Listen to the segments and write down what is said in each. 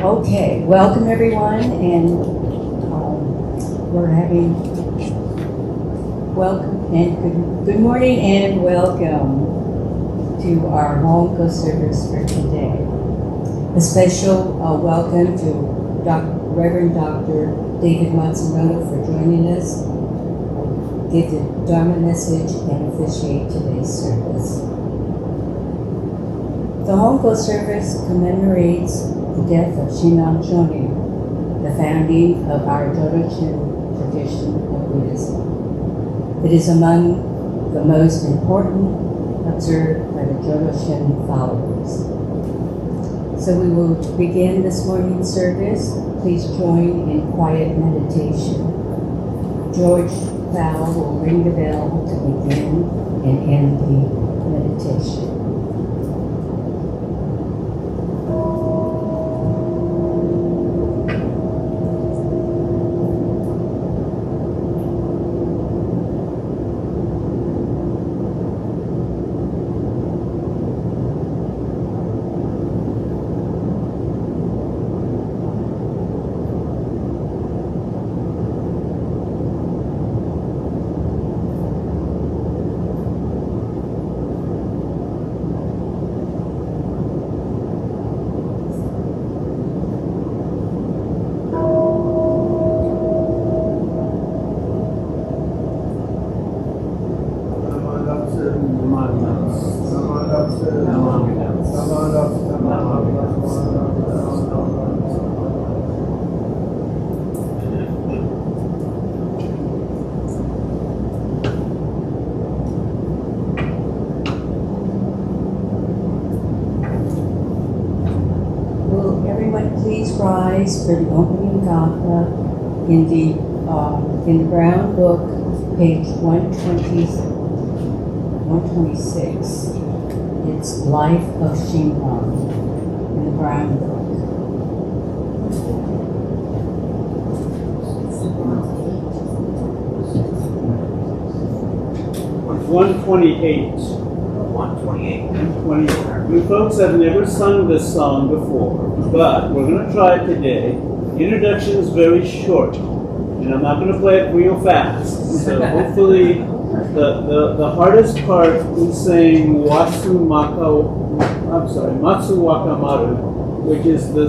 Okay, welcome everyone, and we're having welcome and good morning and welcome to our Hoonko Service for today. A special welcome to Reverend Dr. David Matsumoto for joining us, give the Dharma message, and officiate today's service. The Hoonko Service commemorates the death of Shinran Shonin, the founding of our Jodo Shinshu tradition of Buddhism. It is among the most important observed by the Jodo Shinshu followers. So we will begin this morning's service. Please join in quiet meditation. George Clow will ring the bell to begin and end the meditation. For the opening gatha in the Brown Book, page 126. It's Life of Shinran in the Brown Book. 128. 128. 128. You folks have never sung this song before, but we're going to try it today. Introduction is very short, and I'm not going to play it real fast. So hopefully, the hardest part is saying Matsu Wakamaru, which is the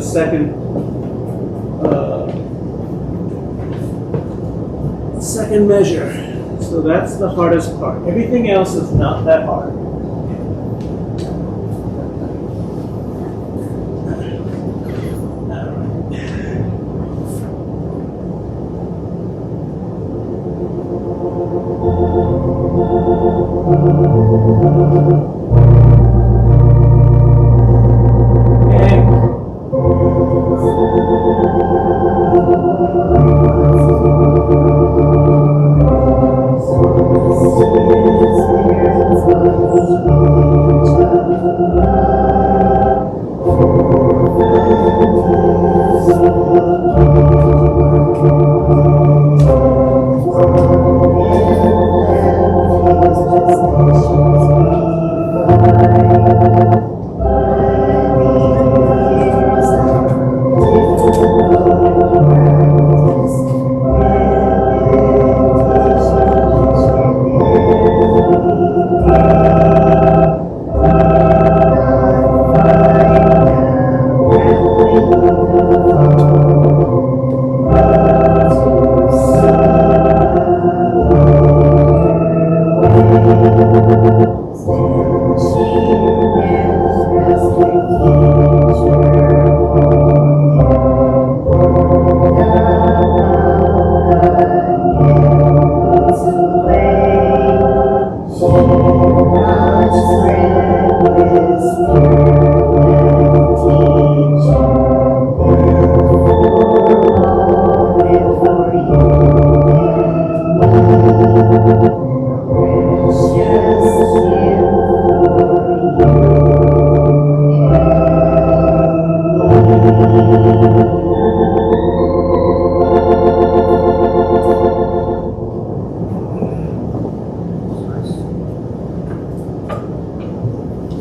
second measure. So that's the hardest part. Everything else is not that hard.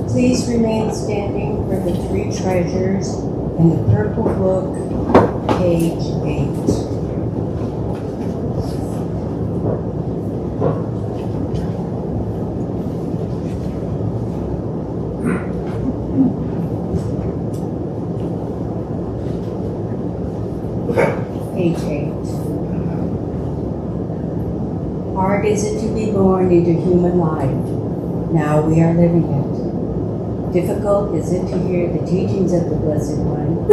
Please remain standing for the three treasures in the purple book, page 8. Page 8. Hard is it to be born into human life. Now we are living it. Difficult is it to hear the teachings of the Blessed One.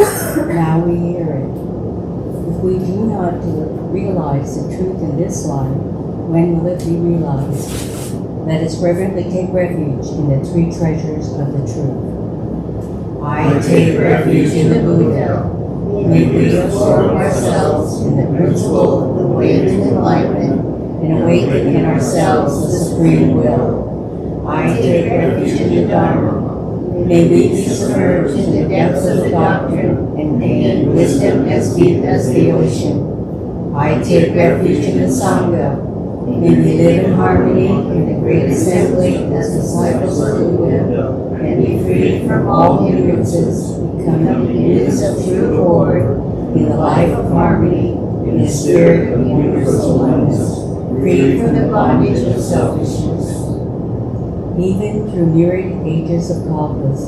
Now we hear it. If we do not realize the truth in this life, when will it be realized? Let us reverently take refuge in the three treasures of the truth. I take refuge in the Buddha. May we absorb ourselves in the principle of the way to enlightenment and awaken in ourselves the supreme will. I take refuge in the Dharma. May we be submerged in the depths of the doctrine and gain wisdom as deep as the ocean. I take refuge in the Sangha. May we live in harmony in the great assembly as disciples of the Buddha and be free from all hindrances, becoming youths of true accord in the life of harmony, in the spirit of universal oneness, free from the bondage of selfishness. Even through myriad ages of kalpas,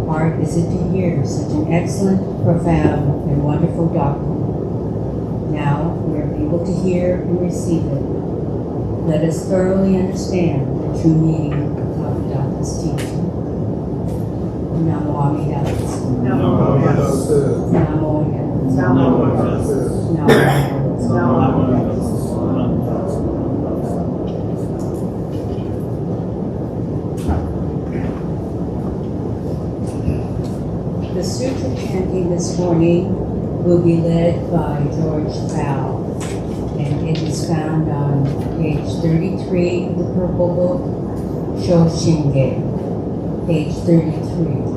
hard is it to hear such an excellent, profound, and wonderful doctrine. Now we are able to hear and receive it. Let us thoroughly understand the true meaning of Tathagata's teaching. Namo Amida. Namo Amida. Namo Amida. Namo Amida. Namo Amida. The sutra chanting this morning will be led by George Bao, and it is found on page 33 of the Purple Book, Shoshinge, page 33.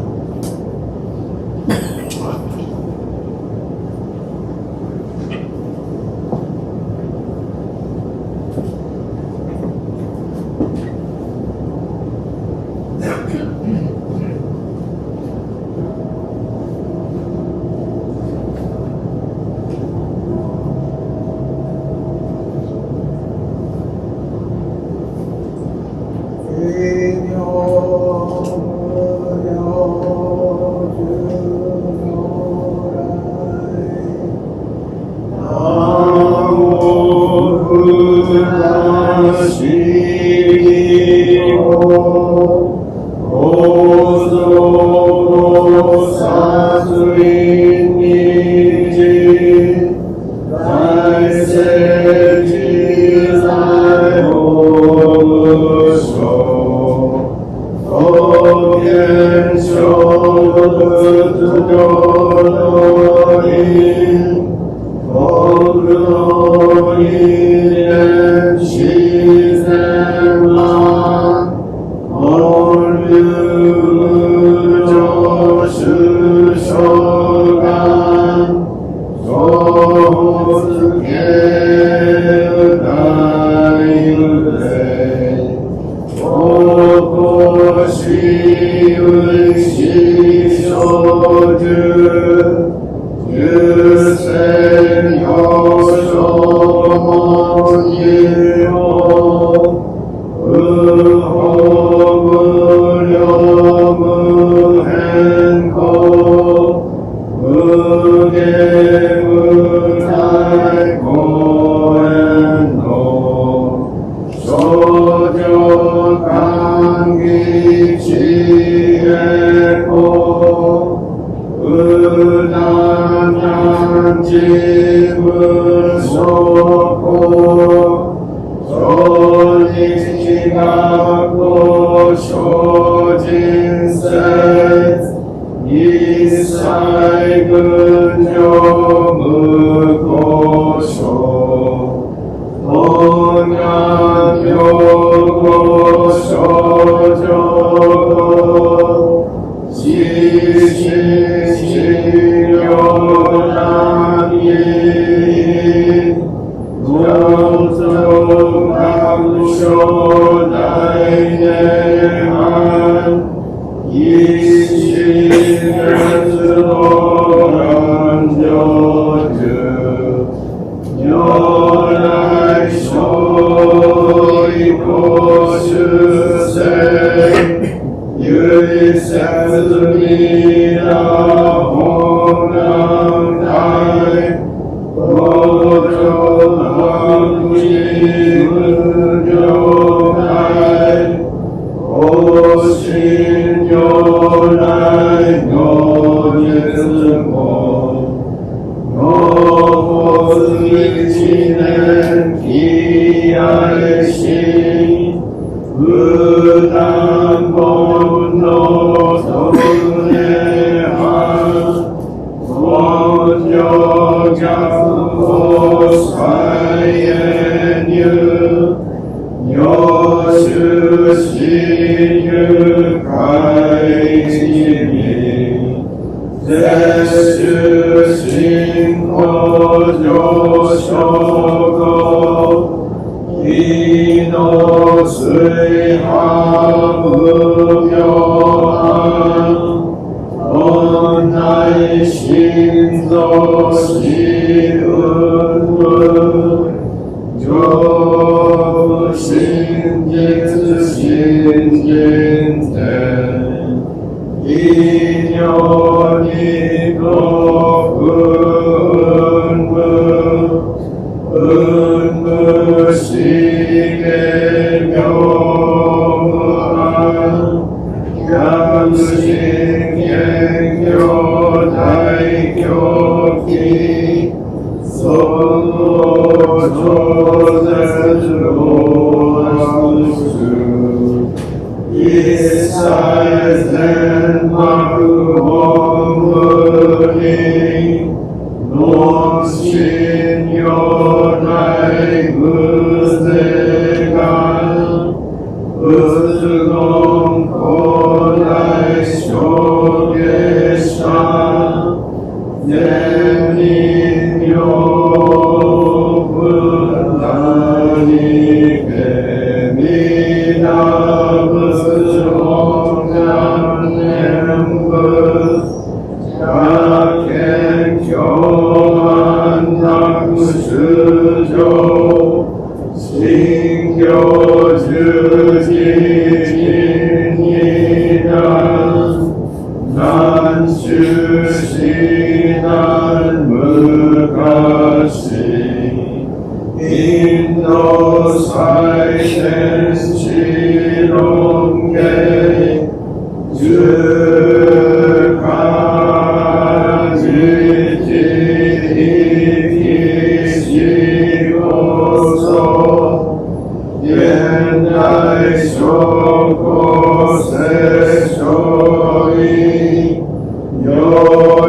주가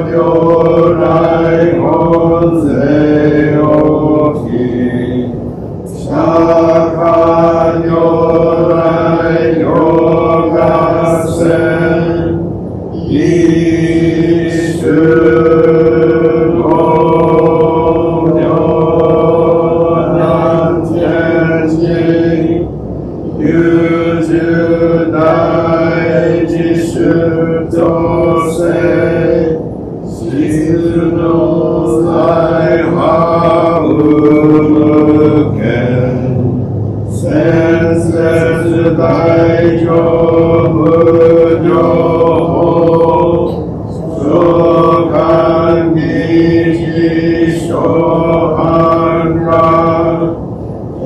如来本性をき釈迦如来よがせ一種の妙難天心有十大自主とせ質の大波無無限先節大乗無常所感義事所安楽天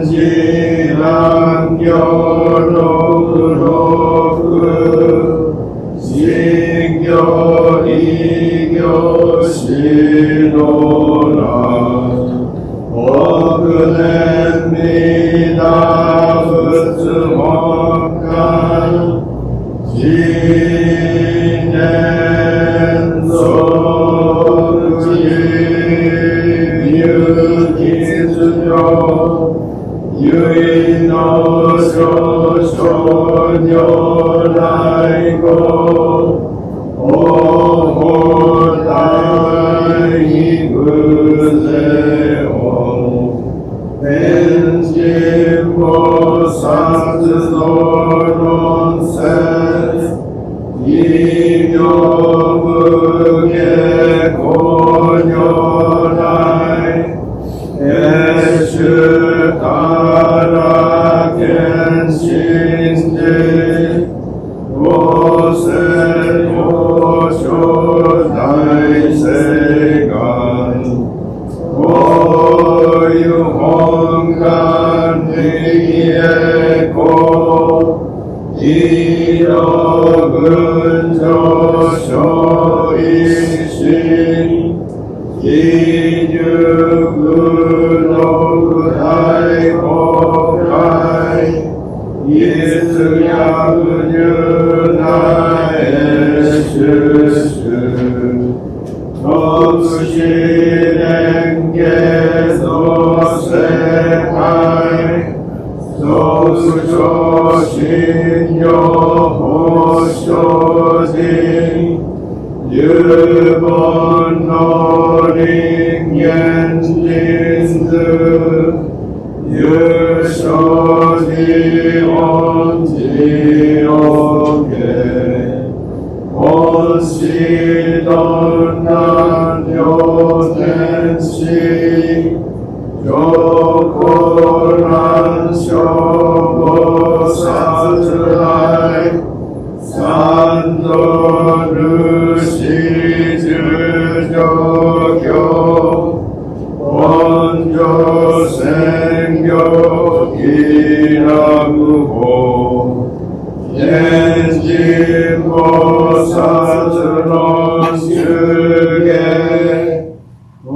智難行六六信行異行指導難億年未達仏本願次年即入吉上唯の少々如来語お法大偶然を天神菩薩の論説異名無下公如来月主から見信じ五世五所大誓願こういう本願力へこ異色群上昇一心異十九の大公開一百十内出世六四連下創世界即上信用法精進十本の人間人数有所知恩知をけ本師どんな両天使上皇南小菩薩来三度ルシ十上教本上宣教気楽法天神菩薩論修下合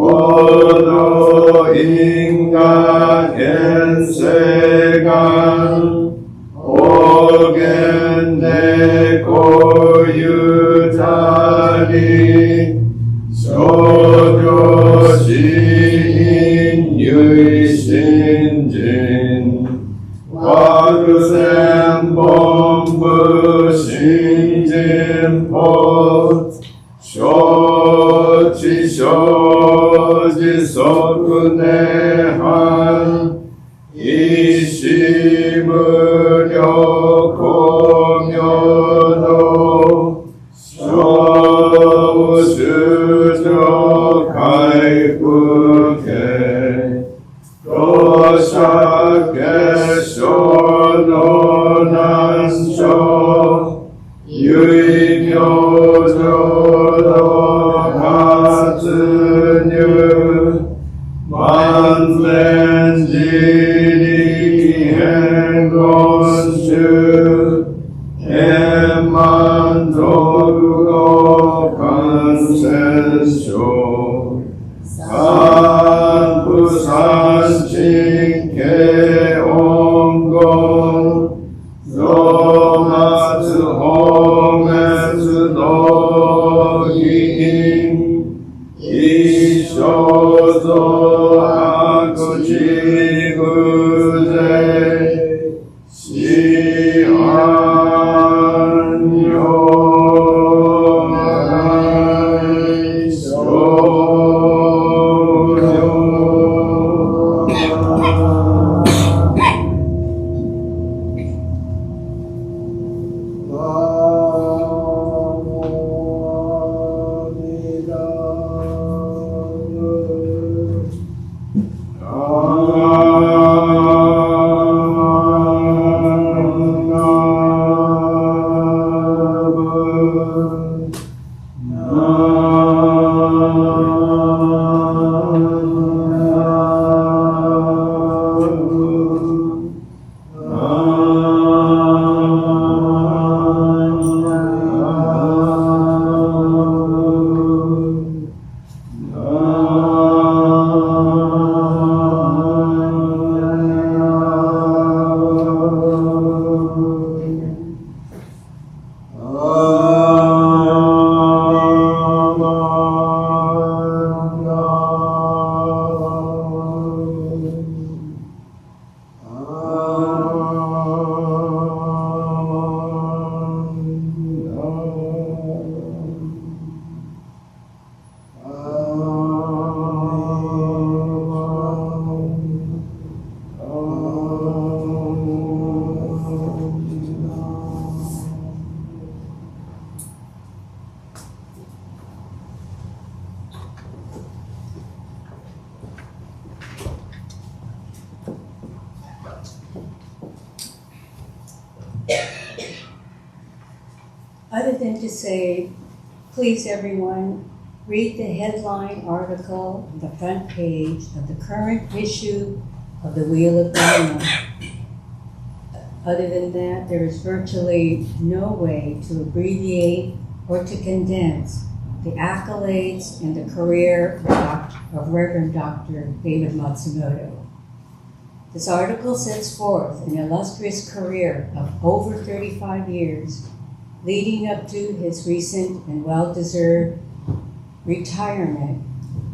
同因果現世願方言でこういうたり少女死因唯信心惑千本部信心法承知承知即涅槃一心無量光明の小主張回復形同社結晶の難所唯名浄土発入万全自力変言集円満徳語感染症三不三神経音言増末法滅道義 Ishozo akuchi guze shi'anyo Other than to say, please everyone, read the headline article on the front page of the current issue of the Wheel of Dharma. Other than that, there is virtually no way to abbreviate or to condense the accolades and the career of Reverend Dr. David Matsumoto. This article sets forth an illustrious career of over 35 years, leading up to his recent and well-deserved retirement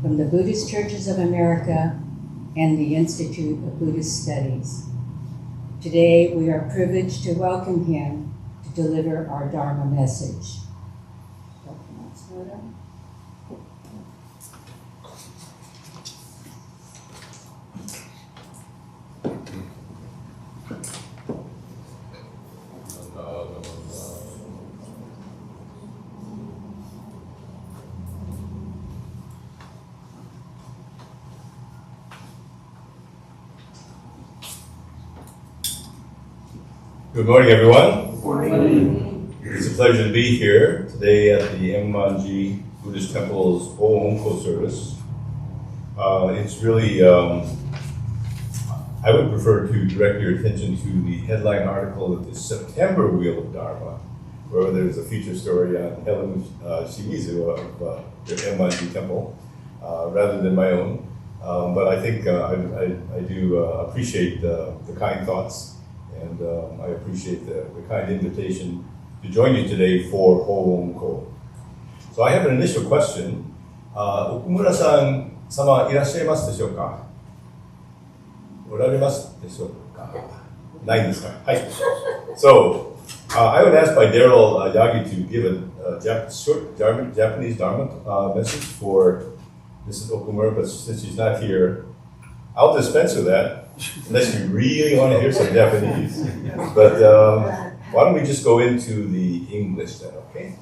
from the Buddhist Churches of America and the Institute of Buddhist Studies. Today, we are privileged to welcome him to deliver our Dharma message. Dr. Matsumoto. Good morning, everyone. Good morning. It's a pleasure to be here today at the Enmanji Buddhist Temple's Hoonko Service. It's really, I would prefer to direct your attention to the headline article of the September Wheel of Dharma, where there's a feature story on Helen Shimizu of the Enmanji Temple, rather than my own. But I think I do appreciate the kind thoughts. And I appreciate the kind invitation to join you today for Hoonko. So I have an initial question. Okumura-san sama irashimasu desho ka? Oraremasu desho ka? Nai desu ka? Hai. So I would ask by Daryl Yagi to give a short Japanese Dharma message for Mrs. Okumura, but since she's not here, I'll dispense with that. Unless you really want to hear some Japanese. But why don't we just go into the English then, okay?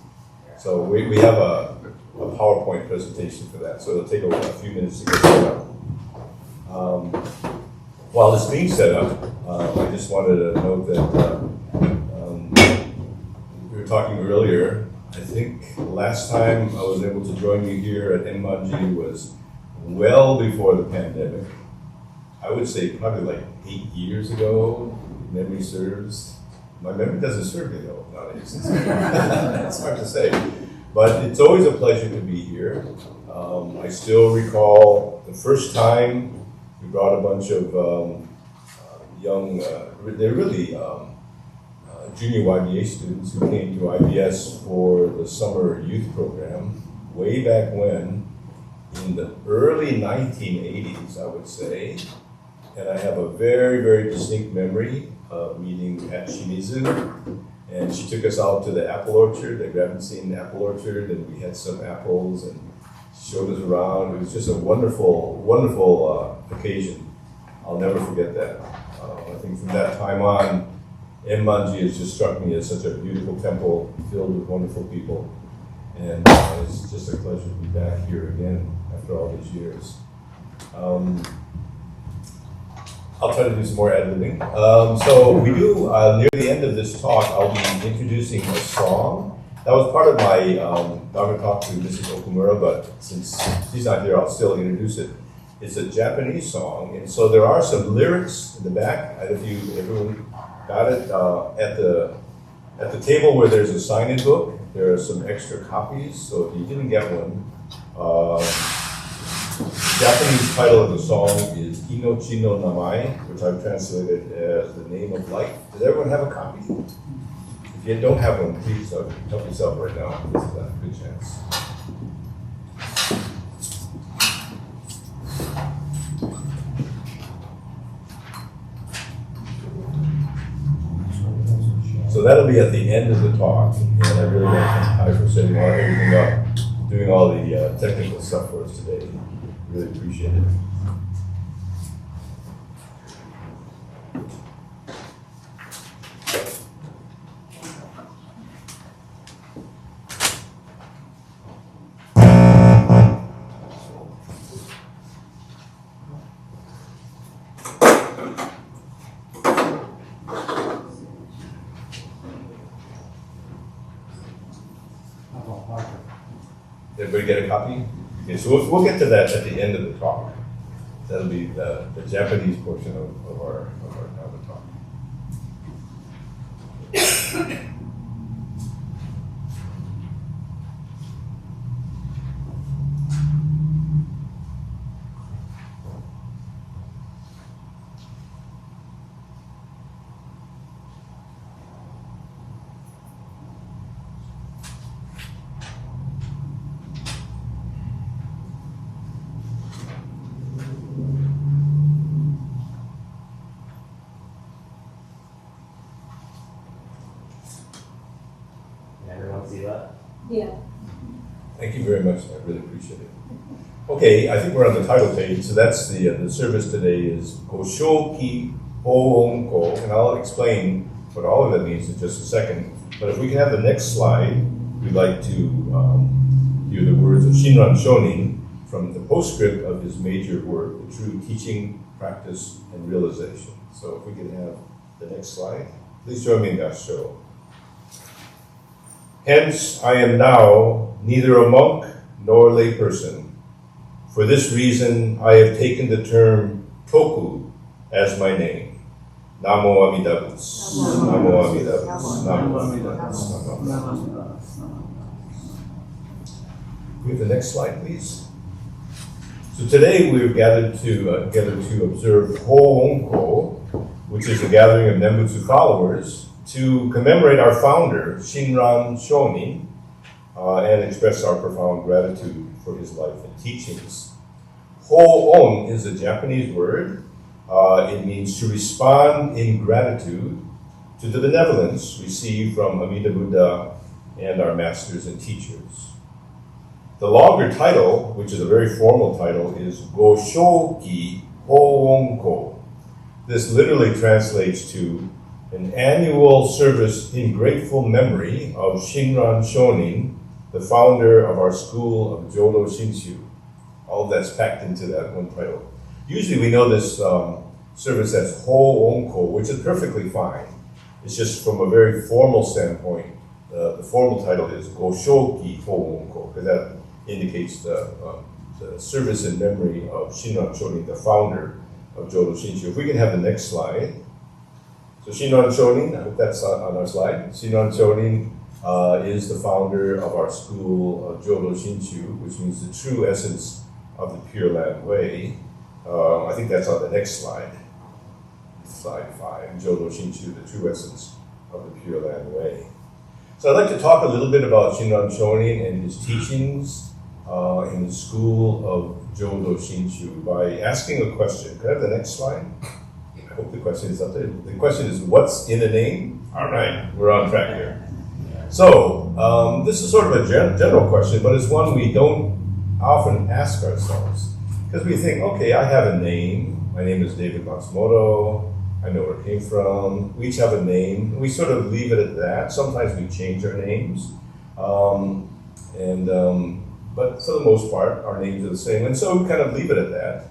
So we have a PowerPoint presentation for that, so it'll take a few minutes to get set up. While this being set up, I just wanted to note that we were talking earlier. I think last time I was able to join you here at Enmanji was well before the pandemic. I would say probably like 8 years ago, memory serves. My memory doesn't serve me though, nowadays. It's hard to say. But it's always a pleasure to be here. I still recall the first time we brought a bunch of young, they're really junior YBA students who came to IBS for the summer youth program. way back when, in the early 1980s, I would say. And I have a very, very distinct memory of meeting at Shimizu. And she took us out to the apple orchard, the Gravenstein apple orchard, and we had some apples and she showed us around. It was just a wonderful, wonderful occasion. I'll never forget that. I think from that time on, Enmanji has just struck me as such a beautiful temple filled with wonderful people. And it's just a pleasure to be back here again after all these years. I'll try to do some more ad-libbing. So we do, near the end of this talk, I'll be introducing a song. That was part of my Dharma talk to Mrs. Okumura, but since she's not here, I'll still introduce it. It's a Japanese song, and so there are some lyrics in the back. I don't know if everyone got it. At the table where there's a sign-in book, there are some extra copies, so if you didn't get one, the Japanese title of the song is Inochi no Namae, which I've translated as the name of life. Does everyone have a copy? If you don't have one, please help yourself right now. This is a good chance. So that'll be at the end of the talk, and I really want to thank Kai for setting everything up, doing all the technical stuff for us today. Really appreciate it. Everybody get a copy? Okay, so we'll get to that at the end of the talk. That'll be the Japanese portion of our talk. Yeah. Thank you very much. I really appreciate it. Okay, I think we're on the title page. So that's the service today is Goshoki Hoonko, and I'll explain what all of that means in just a second. But if we can have the next slide, we'd like to hear the words of Shinran Shonin from the postscript of his major work, The True Teaching, Practice, and Realization. So if we can have the next slide, please join me in Gasho. Hence, I am now neither a monk nor layperson. For this reason, I have taken the term Toku as my name. Namo Amida Butsu. Namo Amida Butsu. Namo Amida Butsu. Namo Amida Butsu. We have the next slide, please. So today we've gathered to observe Hoonko, which is a gathering of Nembutsu followers, to commemorate our founder, Shinran Shonin, and express our profound gratitude for his life and teachings. Ho-on is a Japanese word. It means to respond in gratitude to the benevolence received from Amida Buddha and our masters and teachers. The longer title, which is a very formal title, is Goshoki Hoonko. This literally translates to an annual service in grateful memory of Shinran Shonin, the founder of our school of Jodo Shinshu. All of that's packed into that one title. Usually we know this service as Hoonko, which is perfectly fine. It's just from a very formal standpoint, the formal title is Goshoki Hoonko, because that indicates the service in memory of Shinran Shonin, the founder of Jodo Shinshu. If we can have the next slide. So Shinran Shonin, I hope that's on our slide. Shinran Shonin is the founder of our school of Jodo Shinshu, which means the true essence of the Pure Land Way. I think that's on the next slide. Slide 5, Jodo Shinshu, the true essence of the Pure Land Way. So I'd like to talk a little bit about Shinran Shonin and his teachings in the school of Jodo Shinshu by asking a question. Could I have the next slide? I hope the question is up there. The question is, what's in a name? All right, we're on track here. So, this is sort of a general question, but it's one we don't often ask ourselves. Because we think, okay, I have a name. My name is David Matsumoto. I know where it came from. We each have a name. We sort of leave it at that. Sometimes we change our names. But for the most part, our names are the same. And so we kind of leave it at that.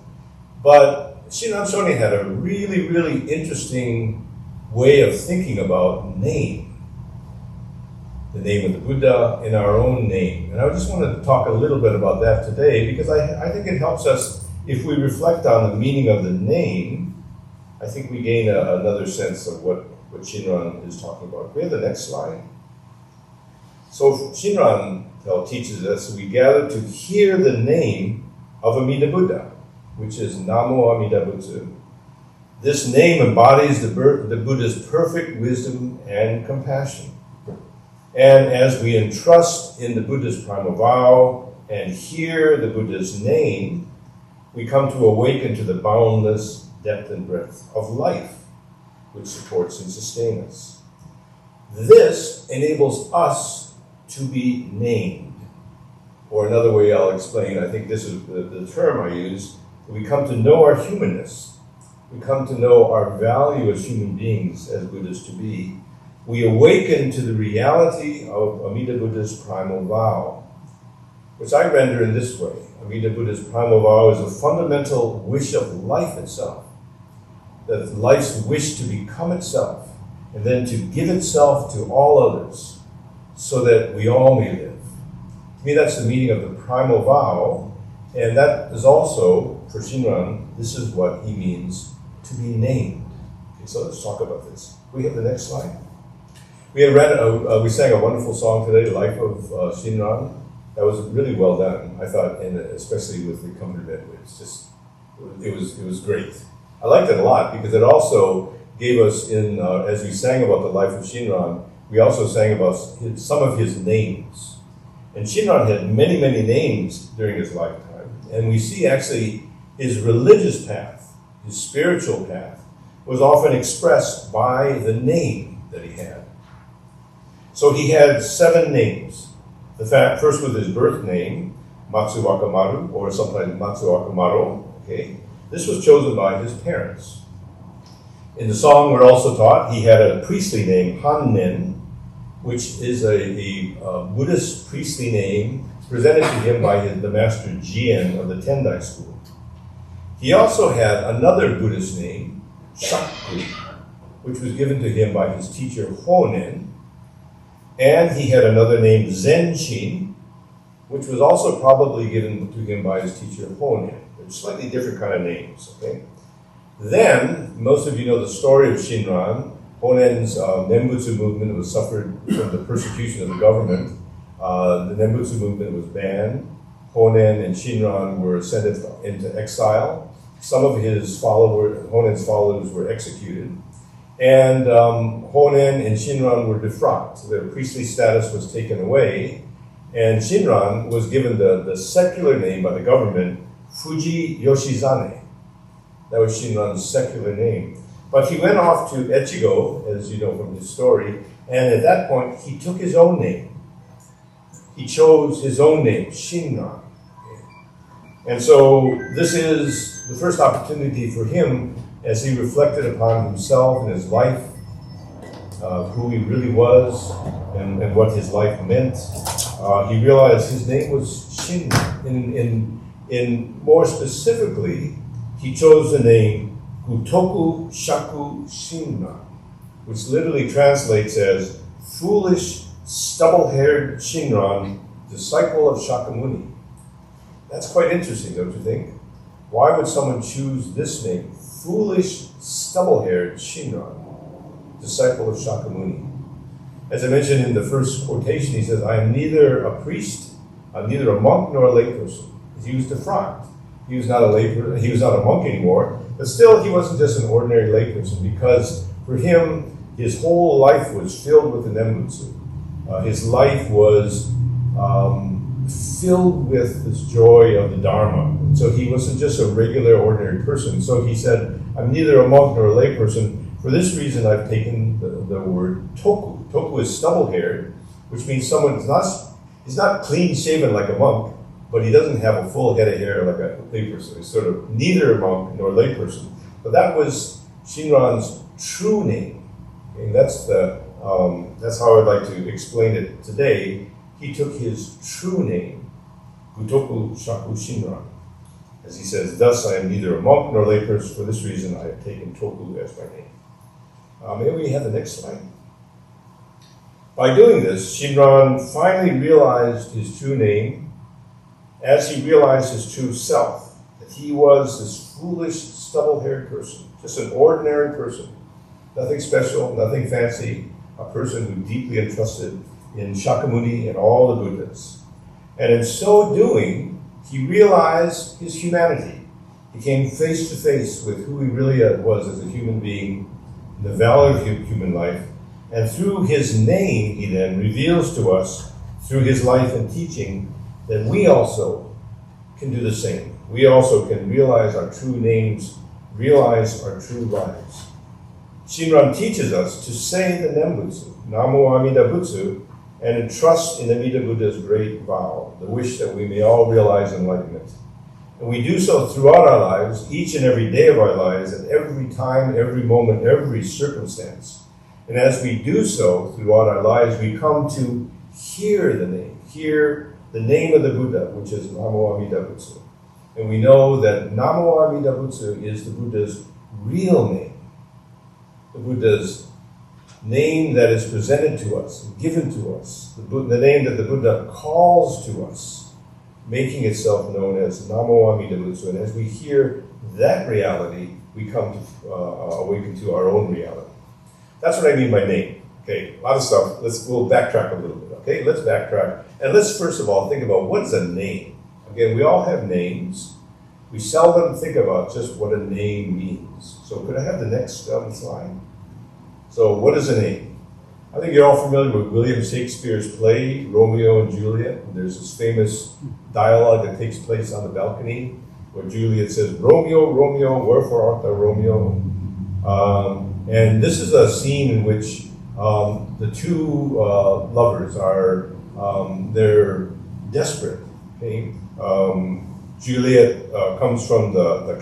But Shinran Shonin had a really, really interesting way of thinking about name. The name of the Buddha in our own name. And I just wanted to talk a little bit about that today because I think it helps us, if we reflect on the meaning of the name, I think we gain another sense of what Shinran is talking about. Can we have the next slide? So Shinran teaches us we gather to hear the name of Amida Buddha, which is Namo Amida Butsu. This name embodies the Buddha's perfect wisdom and compassion. And as we entrust in the Buddha's primal vow and hear the Buddha's name, we come to awaken to the boundless depth and breadth of life, which supports and sustains us. This enables us to be named. Or another way I'll explain, I think this is the term I use, we come to know our humanness. We come to know our value as human beings, as Buddhas to be. We awaken to the reality of Amida Buddha's primal vow, which I render in this way. Amida Buddha's primal vow is a fundamental wish of life itself, that life's wish to become itself, and then to give itself to all others, so that we all may live. To me, that's the meaning of the primal vow, and that is also, for Shinran, this is what he means to be named. Okay, so let's talk about this. Can we have the next slide? We sang a wonderful song today, The Life of Shinran. That was really well done, I thought, and especially with the accompaniment. It was great. I liked it a lot because it also gave us, as we sang about the life of Shinran, we also sang about some of his names. And Shinran had many, many names during his lifetime. And we see actually his religious path, his spiritual path, was often expressed by the name that he had. So he had 7 names. First was his birth name, Matsuwakamaru, or sometimes Matsuwakamaro. Okay, this was chosen by his parents. In the song, we're also taught he had a priestly name, Hannen, which is a Buddhist priestly name presented to him by the master Jien of the Tendai school. He also had another Buddhist name, Shaku, which was given to him by his teacher Honen. And he had another name, Zenshin, which was also probably given to him by his teacher Honen. They're slightly different kind of names, okay? Then, most of you know the story of Shinran. Honen's Nembutsu movement was suffered from the persecution of the government. The Nembutsu movement was banned. Honen and Shinran were sent into exile. Some of Honen's followers were executed. And Honen and Shinran were defrocked. Their priestly status was taken away. And Shinran was given the secular name by the government, Fuji Yoshizane. That was Shinran's secular name. But he went off to Echigo, as you know from his story, and at that point, he took his own name. He chose his own name, Shinran. And so this is the first opportunity for him as he reflected upon himself and his life, who he really was and what his life meant. He realized his name was Shin. In more specifically, he chose the name Gutoku Shaku Shinran, which literally translates as foolish, stubble-haired Shinran, disciple of Shakyamuni. That's quite interesting, don't you think? Why would someone choose this name? Foolish, stubble-haired Shinran, disciple of Shakyamuni. As I mentioned in the first quotation, he says, I am neither a priest, I'm neither a monk nor a layperson. He was defrocked. He was not a layperson, he was not a monk anymore, but still he wasn't just an ordinary layperson because for him, his whole life was filled with the Nembutsu. His life was filled with this joy of the Dharma. And so he wasn't just a regular, ordinary person. So he said, I'm neither a monk nor a lay person. For this reason, I've taken the word toku. Toku is stubble-haired, which means someone he's not clean-shaven like a monk, but he doesn't have a full head of hair like a layperson. He's sort of neither a monk nor a layperson. But that was Shinran's true name. And that's how I'd like to explain it today. He took his true name, Butoku Shaku Shinran. As he says, thus I am neither a monk nor a layperson. For this reason, I have taken Toku as my name. May we have the next slide? By doing this, Shinran finally realized his true name as he realized his true self, that he was this foolish, stubble-haired person, just an ordinary person, nothing special, nothing fancy, a person who deeply entrusted in Shakyamuni and all the Buddhas. And in so doing, he realized his humanity. He came face to face with who he really was as a human being, the value of human life. And through his name, he then reveals to us, through his life and teaching, that we also can do the same. We also can realize our true names, realize our true lives. Shinran teaches us to say the Nembutsu, Namo Amida Butsu, and entrust in Amida Buddha's great vow, the wish that we may all realize enlightenment. And we do so throughout our lives, each and every day of our lives, at every time, every moment, every circumstance. And as we do so throughout our lives, we come to hear the name of the Buddha, which is Namo Amida Butsu. And we know that Namo Amida Butsu is the Buddha's real name, the Buddha's name that is presented to us, given to us, the name that the Buddha calls to us, making itself known as Namo Amida Butsu. And as we hear that reality, we come to awaken to our own reality. That's what I mean by name. Okay, a lot of stuff. We'll backtrack a little bit. Okay, let's backtrack. And let's first of all think about what is a name. Again, we all have names. We seldom think about just what a name means. So could I have the next slide? So what is a name? I think you're all familiar with William Shakespeare's play, Romeo and Juliet. There's this famous dialogue that takes place on the balcony where Juliet says, Romeo, Romeo, wherefore art thou Romeo? And this is a scene in which the two lovers are, they're desperate. Okay? Juliet comes from the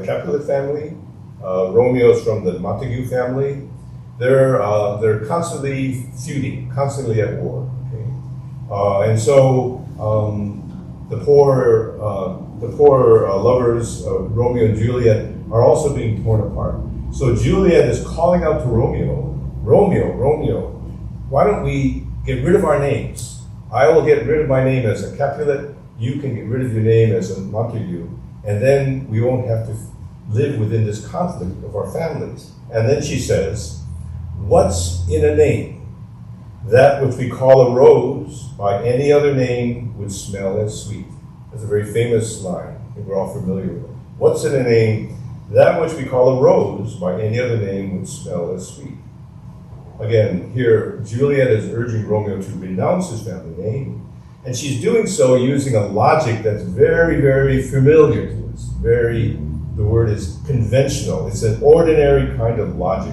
Capulet family. Romeo's from the Montague family. They're constantly feuding, constantly at war. Okay? And so the poor lovers, Romeo and Juliet, are also being torn apart. So Juliet is calling out to Romeo, Romeo, Romeo, why don't we get rid of our names? I will get rid of my name as a Capulet, you can get rid of your name as a Montague, and then we won't have to live within this conflict of our families. And then she says, what's in a name? That which we call a rose, by any other name would smell as sweet. That's a very famous line that we're all familiar with. What's in a name? That which we call a rose, by any other name would smell as sweet. Again, here, Juliet is urging Romeo to renounce his family name, and she's doing so using a logic that's very, very familiar to us. The word is conventional. It's an ordinary kind of logic.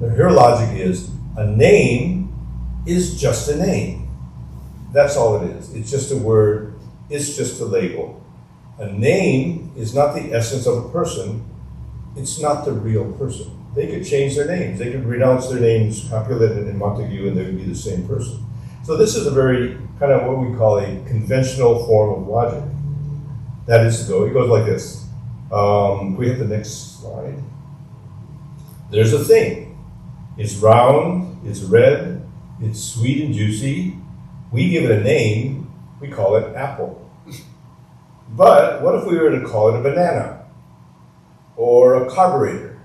Her logic is, a name is just a name. That's all it is. It's just a word. It's just a label. A name is not the essence of a person. It's not the real person. They could change their names. They could renounce their names, Capulet and Montague, and they would be the same person. So this is a very kind of what we call a conventional form of logic. That is, it goes like this. Can we have the next slide? There's a thing. It's round, it's red, it's sweet and juicy. We give it a name, we call it apple. But what if we were to call it a banana? Or a carburetor?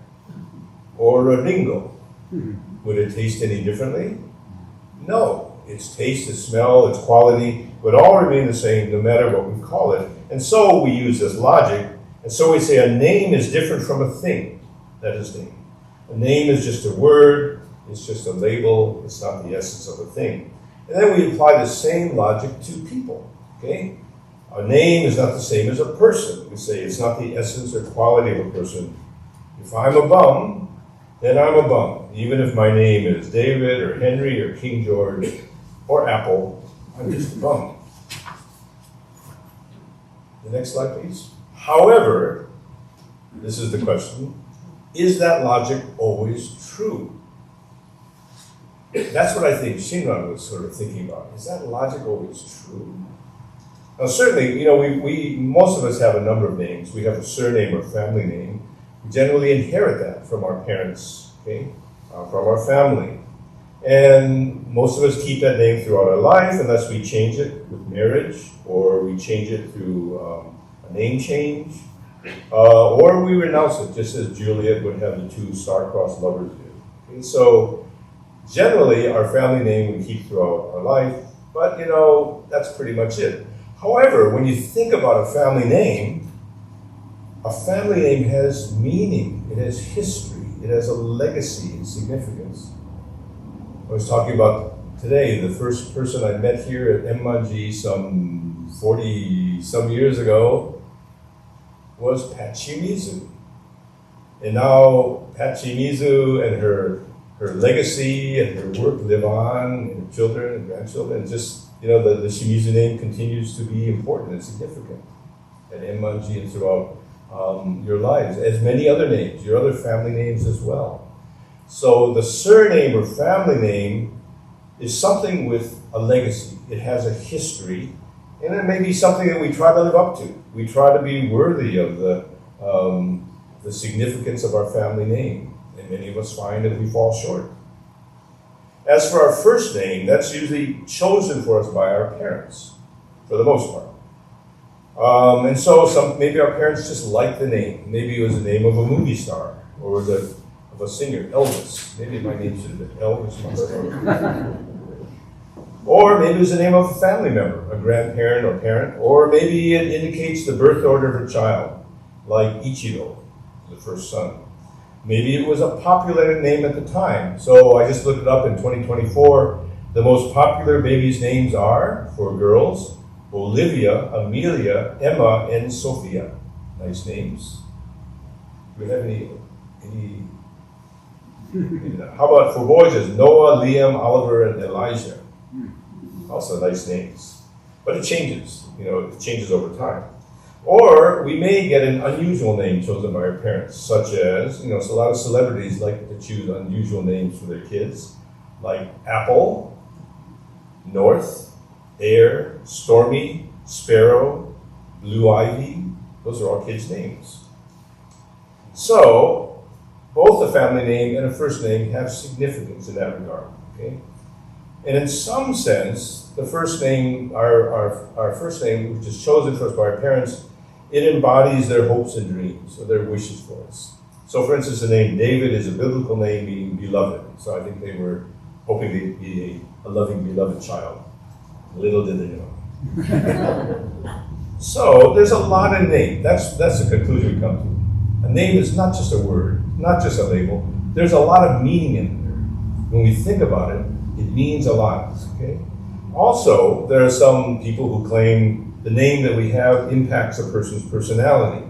Or a dingo? Would it taste any differently? No. Its taste, its smell, its quality would all remain the same no matter what we call it. And so we use this logic, and so we say a name is different from a thing that is named. A name is just a word, it's just a label, it's not the essence of a thing. And then we apply the same logic to people. Okay? A name is not the same as a person. We say it's not the essence or quality of a person. If I'm a bum, then I'm a bum. Even if my name is David or Henry or King George or Apple, I'm just a bum. The next slide, please. However, this is the question, is that logic always true? That's what I think Shinran was sort of thinking about. Is that logic always true? Now certainly, we most of us have a number of names. We have a surname or family name. We generally inherit that from our parents, okay? From our family. And most of us keep that name throughout our life unless we change it with marriage, or we change it through a name change, or we renounce it, just as Juliet would have the two star-crossed lovers do. Okay? So generally, our family name we keep throughout our life, but that's pretty much it. However, when you think about a family name has meaning, it has history, it has a legacy and significance. I was talking about today, the first person I met here at Enmanji some 40-some years ago was Pat Shimizu. And now Pat Shimizu and her legacy and her work live on, and her children and grandchildren. Just, the Shimizu name continues to be important and significant at Enmanji and throughout your lives, as many other names, your other family names as well. So the surname or family name is something with a legacy. It has a history, and it may be something that we try to live up to. We try to be worthy of the significance of our family name, and many of us find that we fall short. As for our first name, that's usually chosen for us by our parents, for the most part. And so maybe our parents just liked the name. Maybe it was the name of a movie star, or of a singer, Elvis. Maybe my name should have been Elvis. Or maybe it was the name of a family member, a grandparent or parent, or maybe it indicates the birth order of a child, like Ichiro, the first son. Maybe it was a popular name at the time. So I just looked it up in 2024. The most popular babies' names are, for girls, Olivia, Amelia, Emma, and Sophia. Nice names. Do we have any how about for boys, it's Noah, Liam, Oliver, and Elijah. Also nice names. But it changes, it changes over time. Or we may get an unusual name chosen by our parents, such as, so a lot of celebrities like to choose unusual names for their kids, like Apple, North, Air, Stormy, Sparrow, Blue Ivy. Those are all kids' names. So, both a family name and a first name have significance in that regard, okay? And in some sense, the first name, our first name, which is chosen for us by our parents, it embodies their hopes and dreams, or their wishes for us. So for instance, the name David is a biblical name meaning beloved. So I think they were hoping to be a loving, beloved child. Little did they know. So there's a lot in name. That's the conclusion we come to. A name is not just a word, not just a label. There's a lot of meaning in there. When we think about it, it means a lot, okay? Also, there are some people who claim the name that we have impacts a person's personality.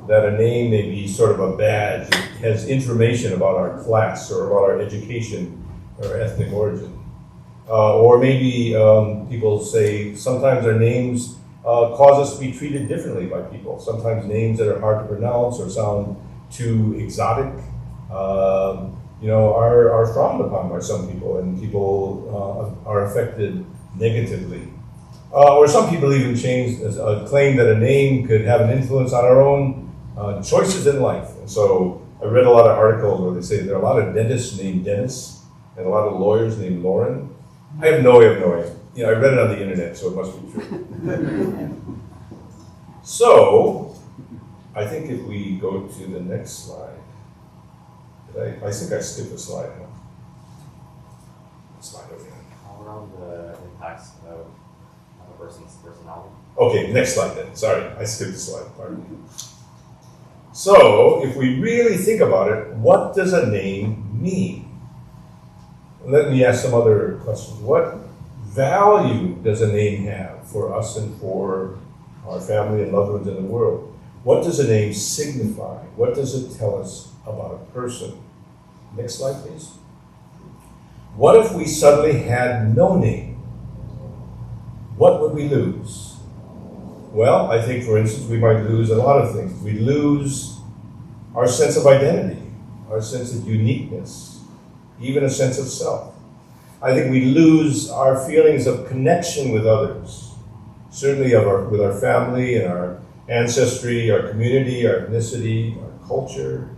That a name may be sort of a badge. It has information about our class or about our education or ethnic origin. Or maybe people say sometimes our names cause us to be treated differently by people. Sometimes names that are hard to pronounce or sound too exotic, are frowned upon by some people, and people are affected negatively. Or some people even claim that a name could have an influence on our own choices in life. And so I read a lot of articles where they say there are a lot of dentists named Dennis and a lot of lawyers named Lauren. I have no idea. I read it on the internet, so it must be true. So, I think if we go to the next slide. I think I skipped a slide. Huh? Slide over here. Around the impacts of a person's personality. Okay, next slide then. Sorry, I skipped a slide. Pardon me. So, if we really think about it, what does a name mean? Let me ask some other questions. What value does a name have for us and for our family and loved ones in the world? What does a name signify? What does it tell us about a person? Next slide, please. What if we suddenly had no name? What would we lose? Well, I think, for instance, we might lose a lot of things. We'd lose our sense of identity, our sense of uniqueness, even a sense of self. I think we lose our feelings of connection with others, certainly with our family and our ancestry, our community, our ethnicity, our culture.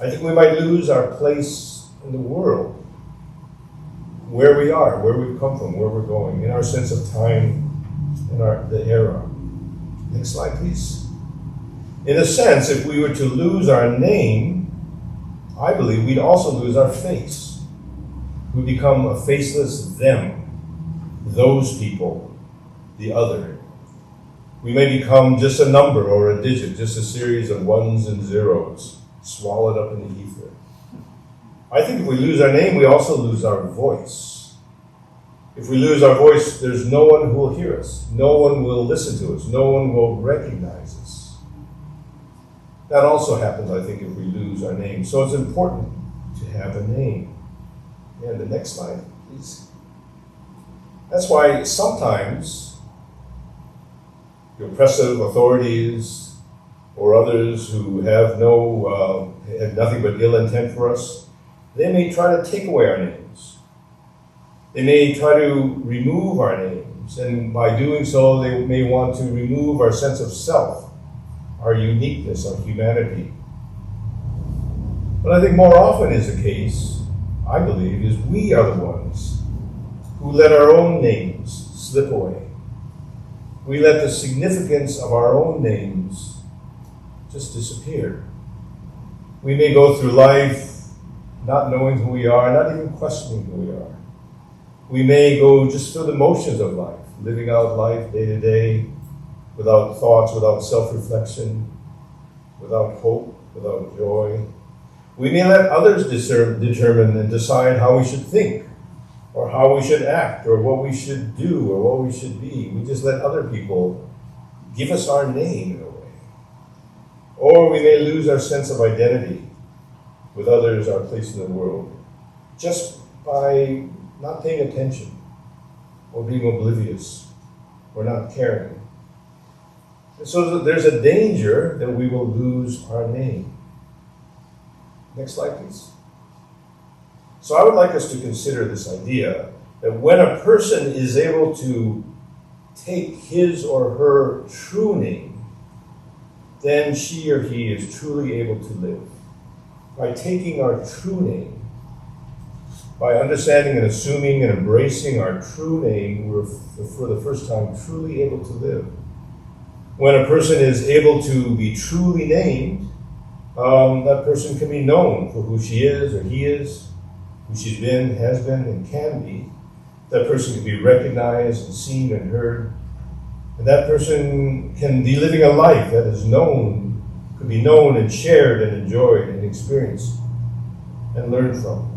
I think we might lose our place in the world, where we are, where we've come from, where we're going, in our sense of time and the era. Next slide, please. In a sense, if we were to lose our name, I believe we'd also lose our face. We become a faceless them, those people, the other. We may become just a number or a digit, just a series of ones and zeros, swallowed up in the ether. I think if we lose our name, we also lose our voice. If we lose our voice, there's no one who will hear us. No one will listen to us. No one will recognize us. That also happens, I think, if we lose our name. So it's important to have a name. And the next slide, please. That's why sometimes the oppressive authorities or others who have nothing but ill intent for us, they may try to take away our names. They may try to remove our names, and by doing so, they may want to remove our sense of self, our uniqueness, our humanity. But I think more often is the case, I believe, is we are the ones who let our own names slip away. We let the significance of our own names just disappear. We may go through life not knowing who we are, not even questioning who we are. We may go just through the motions of life, living out life day to day, without thoughts, without self-reflection, without hope, without joy. We may let others determine and decide how we should think, or how we should act, or what we should do, or what we should be. We just let other people give us our name in a way. Or we may lose our sense of identity with others, our place in the world, just by not paying attention, or being oblivious, or not caring. And so there's a danger that we will lose our name. Next slide, please. So I would like us to consider this idea that when a person is able to take his or her true name, then she or he is truly able to live. By taking our true name, by understanding and assuming and embracing our true name, we're for the first time truly able to live. When a person is able to be truly named, that person can be known for who she is or he is, who she's been, has been, and can be. That person can be recognized and seen and heard. And that person can be living a life that is known, could be known and shared and enjoyed and experienced and learned from.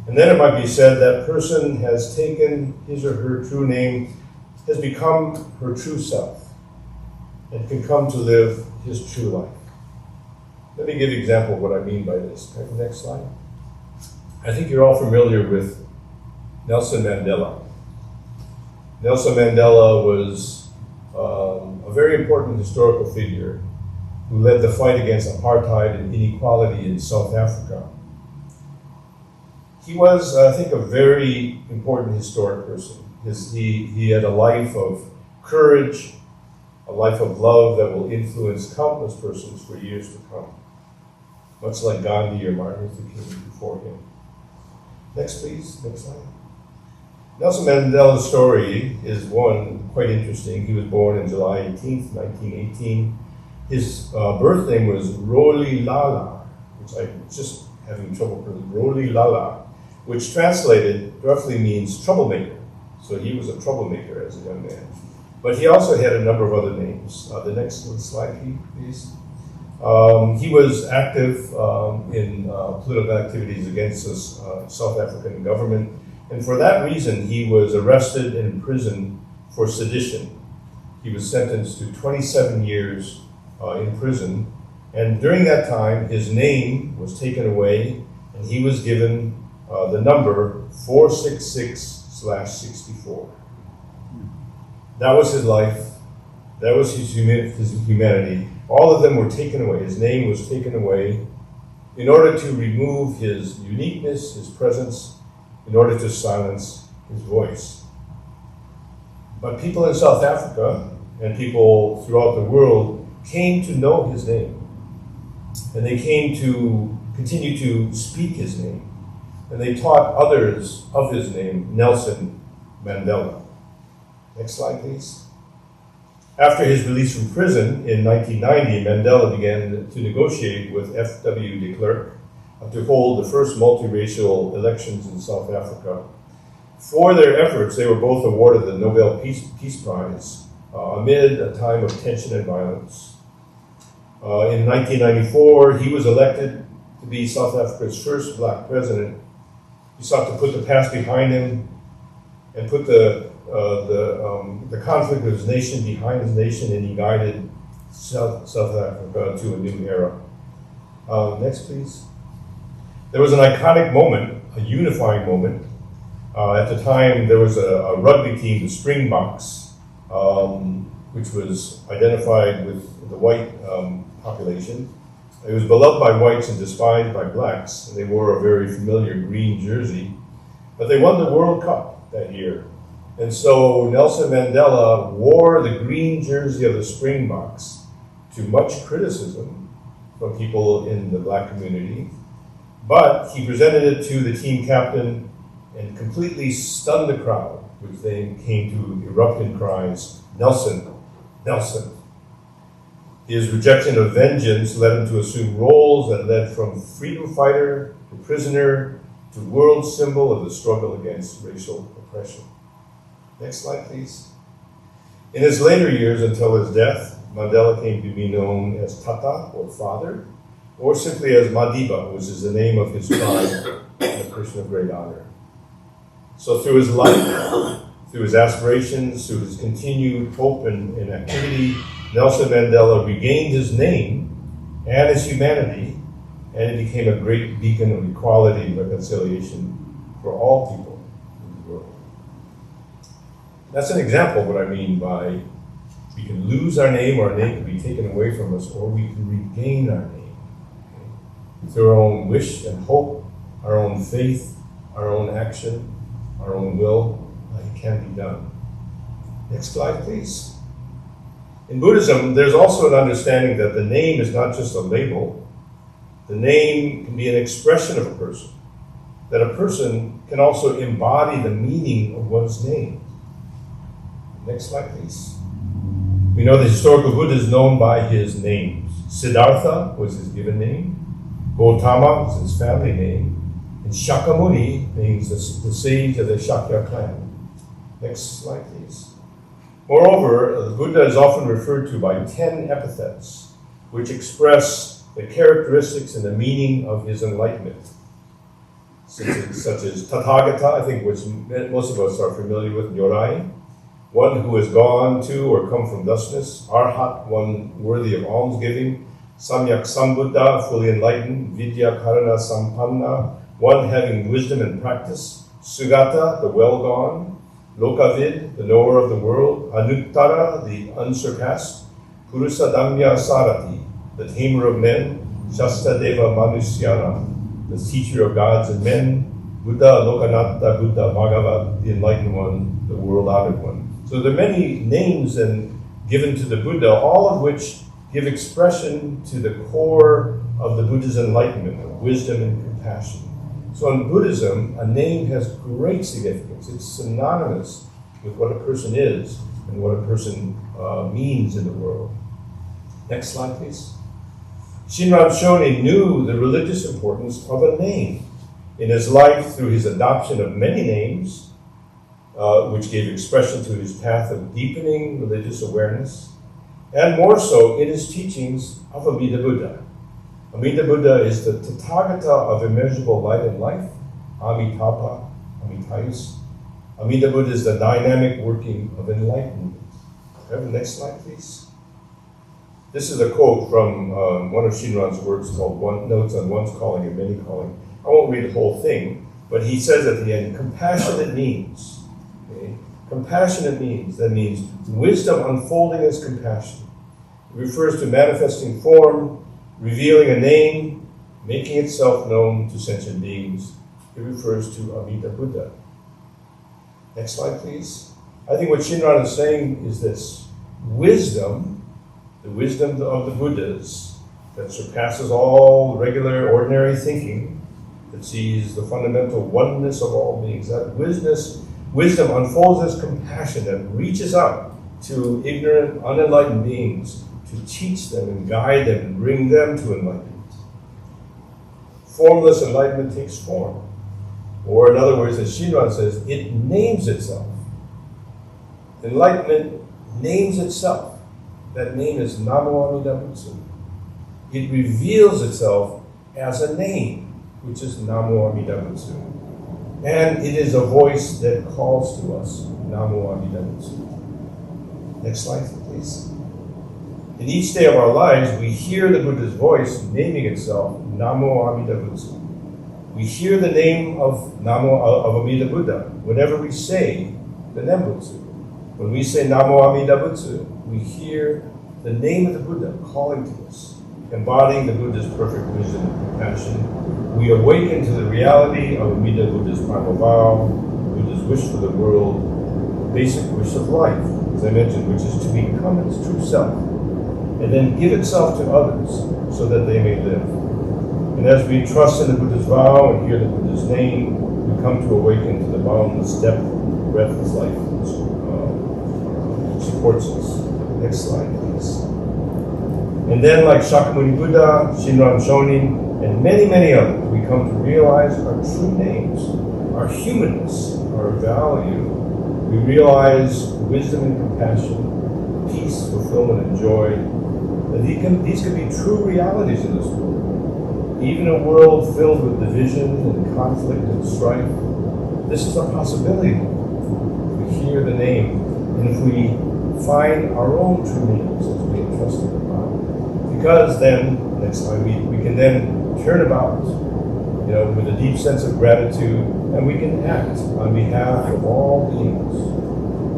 And then it might be said that person has taken his or her true name, has become her true self, and can come to live his true life. Let me give you an example of what I mean by this. Okay, next slide. I think you're all familiar with Nelson Mandela. Nelson Mandela was a very important historical figure who led the fight against apartheid and inequality in South Africa. He was, I think, a very important historic person. He had a life of courage, a life of love that will influence countless persons for years to come, much like Gandhi or Martin Luther King before him. Next, please. Next slide. Nelson Mandela's story is one quite interesting. He was born on July 18th, 1918. His birth name was Ryoe Lala, which I'm just having trouble pronouncing, Ryoe Lala, which translated roughly means troublemaker. So he was a troublemaker as a young man. But he also had a number of other names. The next slide, please. He was active in political activities against the South African government And for that reason, he was arrested and imprisoned for sedition. He was sentenced to 27 years in prison. And during that time, his name was taken away, and he was given the number 466/64. That was his life. That was his humanity. All of them were taken away. His name was taken away in order to remove his uniqueness, his presence, in order to silence his voice. But people in South Africa and people throughout the world came to know his name. And they came to continue to speak his name. And they taught others of his name, Nelson Mandela. Next slide, please. After his release from prison in 1990, Mandela began to negotiate with F.W. de Klerk to hold the first multiracial elections in South Africa. For their efforts, they were both awarded the Nobel Peace Prize amid a time of tension and violence. In 1994, he was elected to be South Africa's first black president. He sought to put the past behind him and put the conflict of his nation behind his nation, and he guided South Africa to a new era. Next, please. There was an iconic moment, a unifying moment. At the time, there was a rugby team, the Springboks, which was identified with the white population. It was beloved by whites and despised by blacks, and they wore a very familiar green jersey. But they won the World Cup that year. And so Nelson Mandela wore the green jersey of the Springboks to much criticism from people in the black community. But he presented it to the team captain and completely stunned the crowd, which then came to erupt in cries, "Nelson, Nelson." His rejection of vengeance led him to assume roles that led from freedom fighter to prisoner to world symbol of the struggle against racial oppression. Next slide, please. In his later years until his death, Mandela came to be known as Tata, or father, or simply as Madiba, which is the name of his tribe, a person of great honor. So through his life, through his aspirations, through his continued hope and activity, Nelson Mandela regained his name and his humanity, and it became a great beacon of equality and reconciliation for all people in the world. That's an example of what I mean by we can lose our name can be taken away from us, or we can regain our name. Okay? Through our own wish and hope, our own faith, our own action, our own will, it can be done. Next slide, please. In Buddhism, there's also an understanding that the name is not just a label. The name can be an expression of a person. That a person can also embody the meaning of one's name. Next slide, please. We know the historical Buddha is known by his names. Siddhartha was his given name. Gautama was his family name. And Shakyamuni means the sage of the Shakya clan. Next slide, please. Moreover, the Buddha is often referred to by 10 epithets, which express the characteristics and the meaning of his enlightenment. Such as Tathagata, I think which most of us are familiar with, Nyorai, one who has gone to or come from thusness, Arhat, one worthy of almsgiving, Samyak Sambuddha, fully enlightened, Vidya Karana Sampanna, one having wisdom and practice, Sugata, the well-gone, Lokavid, the knower of the world, Anuttara, the unsurpassed, Purusadamya Sarati, the tamer of men, Shastadeva Manusyana, the teacher of gods and men, Buddha Lokanatta, Buddha Bhagavat, the enlightened one, the world-honored one. So there are many names given to the Buddha, all of which give expression to the core of the Buddha's enlightenment, of wisdom and compassion. So in Buddhism, a name has great significance. It's synonymous with what a person is and what a person means in the world. Next slide, please. Shinran Shonin knew the religious importance of a name in his life through his adoption of many names, which gave expression to his path of deepening religious awareness, and more so in his teachings of Amida Buddha. Amida Buddha is the Tathagata of immeasurable light and life, Amitabha, Amitais. Amida Buddha is the dynamic working of enlightenment. Have the next slide, please. This is a quote from one of Shinran's works called Notes on One's Calling and Many Calling. I won't read the whole thing, but he says at the end, compassionate means. Okay? Compassionate means, that means wisdom unfolding as compassion. It refers to manifesting form, revealing a name, making itself known to sentient beings. It refers to Amida Buddha. Next slide, please. I think what Shinran is saying is this. Wisdom, the wisdom of the Buddhas, that surpasses all regular, ordinary thinking, that sees the fundamental oneness of all beings, that wisdom unfolds as compassion that reaches out to ignorant, unenlightened beings to teach them and guide them and bring them to enlightenment. Formless enlightenment takes form. Or in other words, as Shinran says, it names itself. Enlightenment names itself. That name is Namo Amida Butsu. It reveals itself as a name, which is Namo Amida Butsu. And it is a voice that calls to us, Namo Amida Butsu. Next slide, please. In each day of our lives, we hear the Buddha's voice naming itself Namo Amida Butsu. We hear the name of Amida Buddha whenever we say the Nembutsu. When we say Namo Amida Butsu, we hear the name of the Buddha calling to us, embodying the Buddha's perfect wisdom and compassion. We awaken to the reality of Amida Buddha's primal vow, Buddha's wish for the world, basic wish of life, as I mentioned, which is to become its true self, and then give itself to others so that they may live. And as we trust in the Buddha's vow and hear the Buddha's name, we come to awaken to the boundless depth, breadth of life which supports us. Next slide, please. And then, like Shakyamuni Buddha, Shinran Shonin, and many, many others, we come to realize our true names, our humanness, our value. We realize wisdom and compassion, peace, fulfillment, and joy. And these can be true realities in this world. Even a world filled with division and conflict and strife, this is a possibility. If we hear the name, and if we find our own true names as we entrust in God. Because then, next time, we can then turn about, with a deep sense of gratitude, and we can act on behalf of all beings,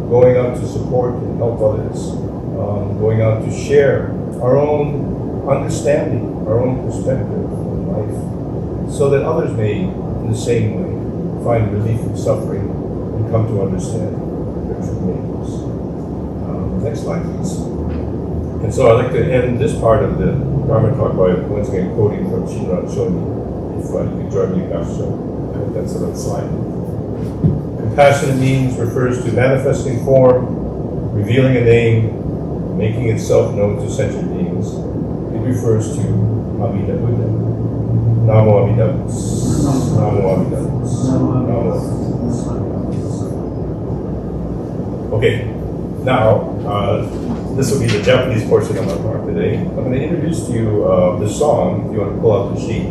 going out to support and help others, going out to share our own understanding, our own perspective on life, so that others may, in the same way, find relief from suffering and come to understand their true names. Next slide, please. And so I'd like to end this part of the Dharma talk by once again quoting from Shinran Shonin. If you could join me, Pastor. I hope that's the right slide. Compassionate means refers to manifesting form, revealing a name, making itself known to sentient beings. It refers to Amida Buddha. Namo Amida Butsu. Namo Amida Butsu. Namo Amida Butsu. Okay. Now, this will be the Japanese portion of my talk today. I'm going to introduce to you the song, if you want to pull out the sheet.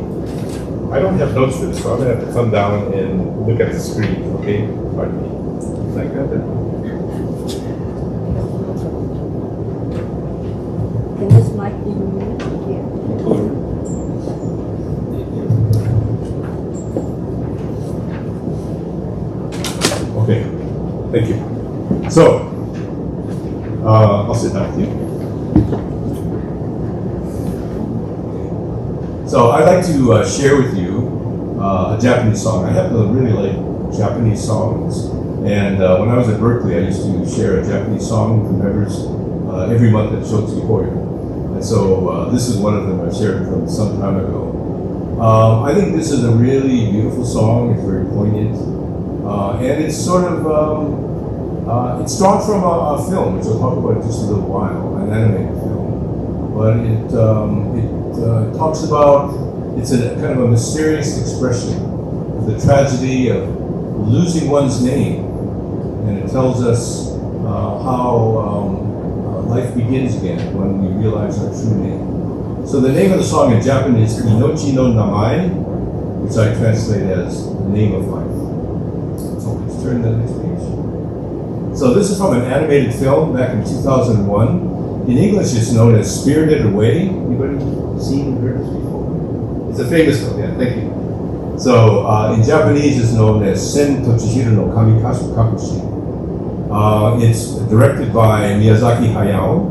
I don't have notes for this, so I'm going to have to come down and look at the screen, okay? Pardon me. Like that. Can this mic be moved? Okay, thank you. So, I'll sit down with you. So I'd like to share with you a Japanese song. I happen to really like Japanese songs, and when I was at Berkeley, I used to share a Japanese song with the members every month at Shotsuki Hoyo. And so this is one of them I shared from some time ago. I think this is a really beautiful song. It's very poignant, and it's sort of it's drawn from a film, which I'll talk about in just a little while, an animated film. But it talks about, it's a kind of a mysterious expression of the tragedy of losing one's name. And it tells us how life begins again when we realize our true name. So the name of the song in Japanese is Inochi no Namae, which I translate as the name of life. turn the next page. So this is from an animated film back in 2001. In English, it's known as Spirited Away. Anybody seen or heard this before? It's a famous film, yeah, thank you. So in Japanese, it's known as Sen to Chihiro no Kamikakushi. It's directed by Miyazaki Hayao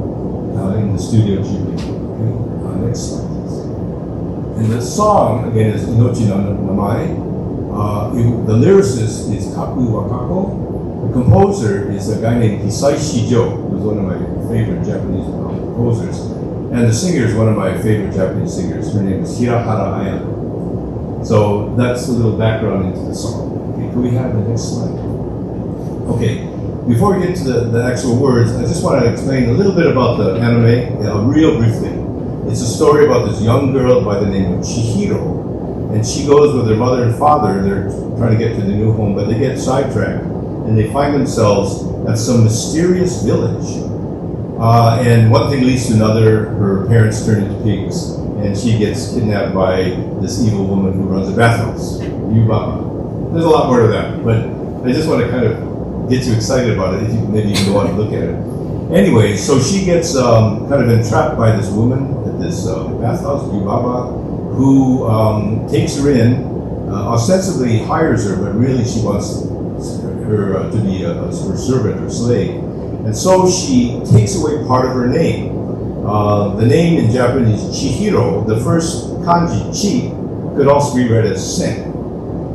in the Studio Ghibli. Okay. Next slide, please. And the song, again, is Inochi no Namae. The lyricist is Kaku Wakako. The composer is a guy named Hisai Shijo, who's one of my favorite Japanese composers. And the singer is one of my favorite Japanese singers. Her name is Hirahara Aya. So that's a little background into the song. Okay, can we have the next slide? Okay, before we get to the actual words, I just want to explain a little bit about the anime, real briefly. It's a story about this young girl by the name of Chihiro. And she goes with her mother and father. They're trying to get to the new home, but they get sidetracked. And they find themselves at some mysterious village. And one thing leads to another. Her parents turn into pigs. And she gets kidnapped by this evil woman who runs a bathhouse, Yubaba. There's a lot more to that, but I just want to kind of get you excited about it. Maybe you can go out and look at it. Anyway, so she gets kind of entrapped by this woman at this bathhouse, Yubaba, who takes her in, ostensibly hires her, but really she wants her to be her servant or slave. And so she takes away part of her name. The name in Japanese, Chihiro, the first kanji, chi, could also be read as Sen.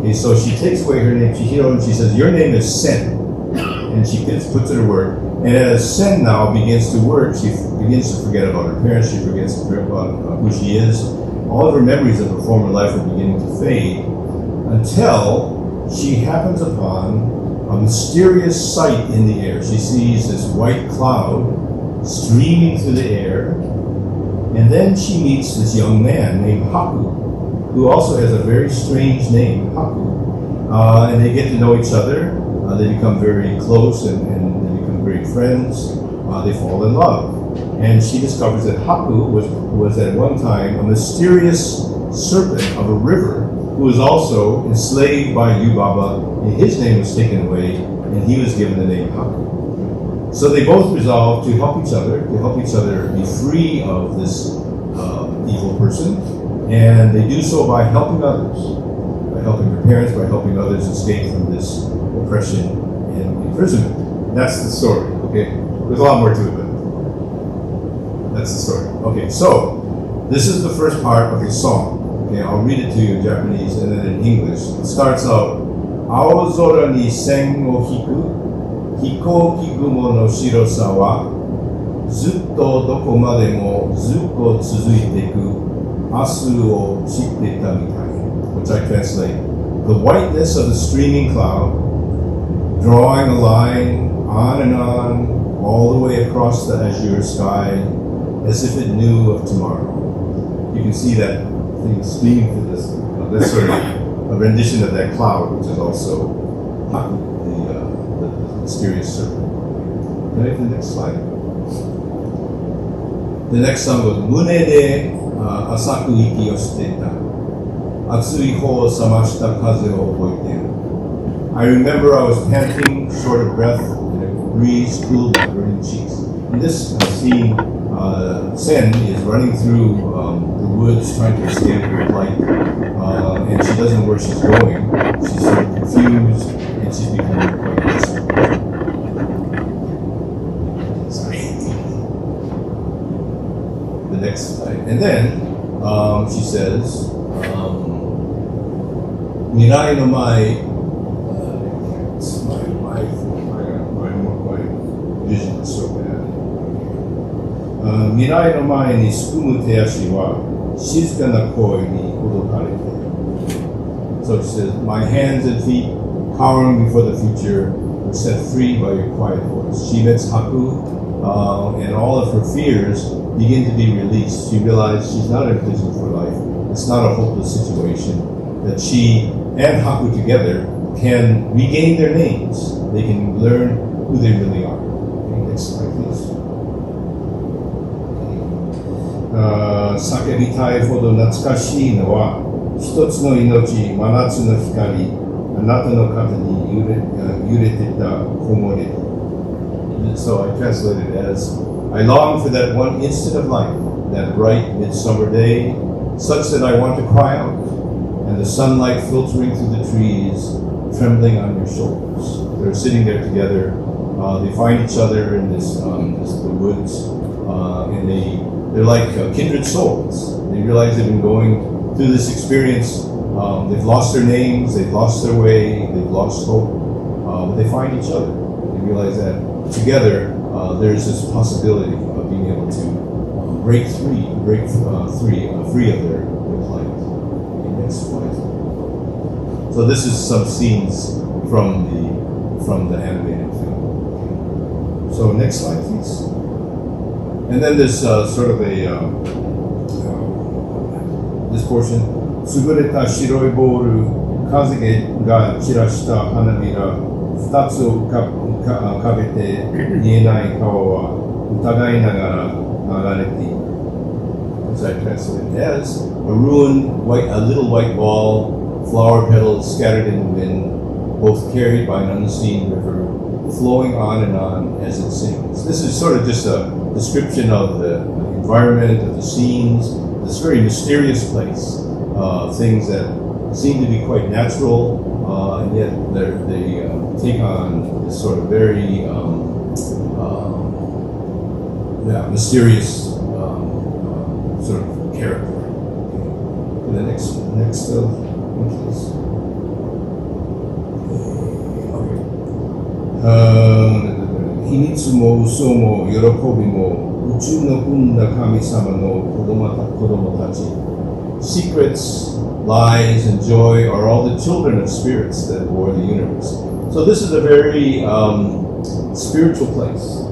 Okay, so she takes away her name, Chihiro, and she says, your name is Sen. And she puts it to work. And as Sen now begins to work, she begins to forget about her parents, she forgets to forget about who she is. All of her memories of her former life are beginning to fade until she happens upon a mysterious sight in the air. She sees this white cloud streaming through the air, and then she meets this young man named Haku, who also has a very strange name, Haku. And they get to know each other. They become very close and they become great friends. They fall in love. And she discovers that Haku was at one time a mysterious serpent of a river who was also enslaved by Yubaba, and his name was taken away, and he was given the name Haku. So they both resolve to help each other be free of this evil person, and they do so by helping others, by helping their parents, by helping others escape from this oppression and imprisonment. That's the story, okay? There's a lot more to it, but that's the story. Okay, so this is the first part of the song. Okay, I'll read it to you in Japanese and then in English. It starts out, Aozora ni sen o hiku, hikouki gumo no shirosa wa, zutto doko made mo zuko tsuzuite iku, asu o shitte ta mitai. Which I translate, the whiteness of the streaming cloud, drawing a line on and on, all the way across the azure sky, as if it knew of tomorrow. You can see that thing streaming through this. That's sort of a rendition of that cloud, which is also Haku, the mysterious serpent. Can I have the next slide? The next song was Mune de asaku iki o shiteta, atsui ho o samashita kaze o oboite. I remember I was panting, short of breath, and a breeze cooled my burning cheeks. In this scene, Sen is running through the woods trying to escape her plight, and she doesn't know where she's going. She's sort of confused, and she's becoming quite desperate. Sorry. The next slide. And then she says, Mirai no mai, my vision is so bad. Mirai no mae ni sukumu te ashi wa shizuka na koi ni hodokarete. So it says, my hands and feet, cowering before the future, were set free by your quiet voice. She meets Haku, and all of her fears begin to be released. She realizes she's not in prison for life. It's not a hopeless situation. That she and Haku together can regain their names. They can learn who they really are. Okay, next slide, please. 叫びたいほど懐かしいのは一つの命、真夏の光、あなたの肩に揺れてた木漏れ日。So I translate it as, I long for that one instant of life, that bright midsummer day, such that I want to cry out, and the sunlight filtering through the trees, trembling on your shoulders. They're sitting there together. They find each other in the woods, and they're like kindred souls. They realize they've been going through this experience. They've lost their names, they've lost their way, they've lost hope, but they find each other. They realize that together there's this possibility of being able to break free of their plight. Okay, next slide. So this is some scenes from the animated film. Okay. So next slide, please. And then this sort of this portion. 優れた白いボール、風が散らした花びら、二つを浮かべて見えない川は疑いながら流れている。As I translate it as, a little white ball, flower petals scattered in the wind, both carried by an unseen river, flowing on and on as it sings. This is sort of just a description of the environment, of the scenes, this very mysterious place. Things that seem to be quite natural, and yet they take on this sort of very mysterious sort of character. Okay. The next one, please. Okay. 秘密も嘘も喜びも宇宙の生んだ神様の子供たち。Secrets, lies, and joy are all the children of spirits that bore the universe. So this is a very spiritual place.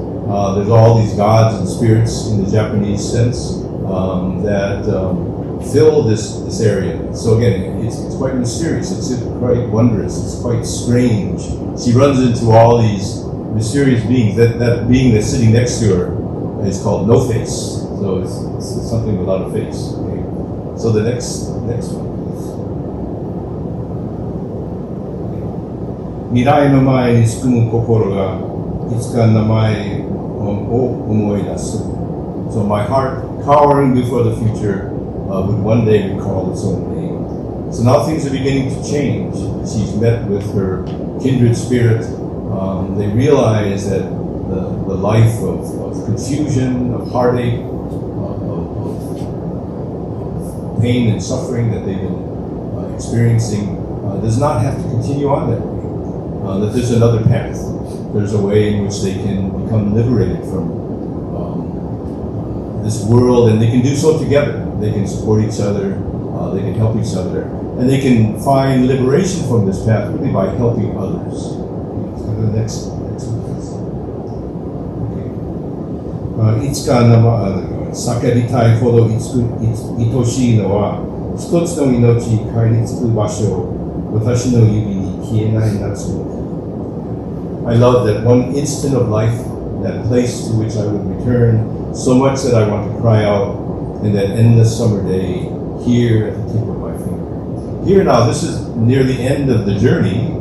There's all these gods and spirits in the Japanese sense that fill this area. So again, it's quite mysterious. It's quite wondrous. It's quite strange. She runs into all these mysterious beings. That being that's sitting next to her is called No Face. So it's something without a face. Okay? So the next one, please. 未来の前にすくむ心がいつか名前を思い出す。So my heart, cowering before the future, would one day recall its own name. So now things are beginning to change. She's met with her kindred spirit. They realize that the life of confusion, of heartache, pain and suffering that they've been experiencing does not have to continue on that way. That there's another path. There's a way in which they can become liberated from this world, and they can do so together. They can support each other, they can help each other, and they can find liberation from this path really by helping others. So the next one, please. Okay. いつか叫びたいほど愛しいのは一つの命に帰り着く場所、私の指に消えない夏の。I love that one instant of life, that place to which I would return, so much that I want to cry out, in that endless summer day, here at the tip of my finger. Here now, this is near the end of the journey.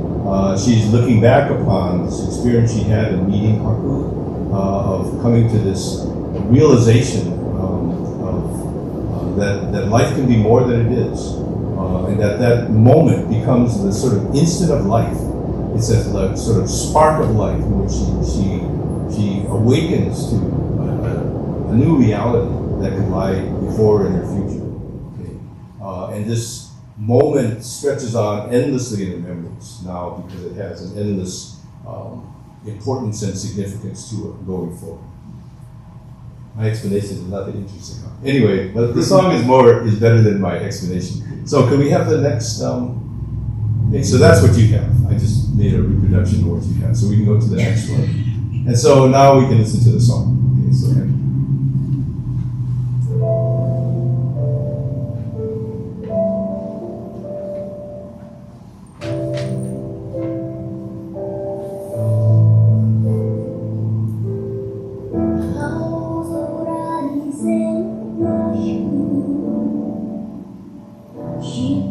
She's looking back upon this experience she had in meeting Haku, of coming to this realization that life can be more than it is, and that moment becomes the sort of instant of life. It's a sort of spark of life in which she awakens to a new reality that could lie before her in her future. Okay. And this moment stretches on endlessly in the memories now because it has an endless importance and significance to it going forward. My explanation is not that interesting. Anyway, but the song is better than my explanation. So can we have the next? Okay, so that's what you have. I just made a reproduction of what you have. So we can go to the next one. And so now we can listen to the song. Okay, so. She